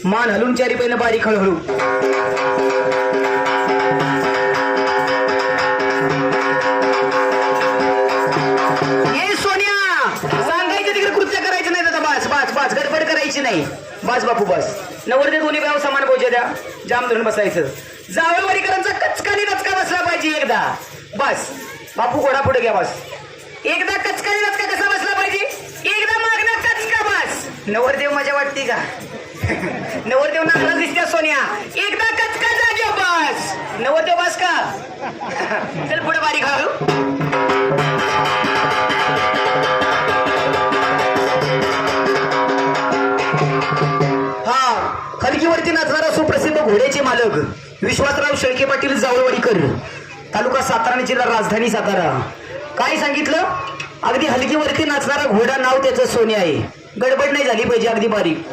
मान हलून चारी पैन बारीक हळूहळू. ये सोन्या, सांगायचं तिकडे कृत्य करायचं नाही. दादा बस बस बस, गडबड करायची नाही. बस बापू बस. नवरदेव दोन्ही भाव समान पोहोचे द्या. जाम धरून बसायचं. जावळवाडीकरांचा कचकानी नचका बसला पाहिजे एकदा. बस बापू घोडा पुढे घ्या. बस एकदा कचकानी नचका कसा बसला पाहिजे, एकदा मागणं कचका. बस नवरदेव मजा वाटते का? नवरदेव नाचला दिसत्या सोन्या. एकदा कचका जागे. बस नवरदेव बस का? चल पुढे बारीक हळू. हलगीवरती नाचणारा सुप्रसिद्ध घोड्याचे मालक विश्वासराव शेळके पाटील जावळवाडीकर, तालुका सातारा आणि जिल्हा राजधानी सातारा. काय सांगितलं? अगदी हलगीवरती नाचणारा घोडा, नाव त्याचं सोन्या आहे. गडबड नाही झाली पाहिजे, अगदी बारीक.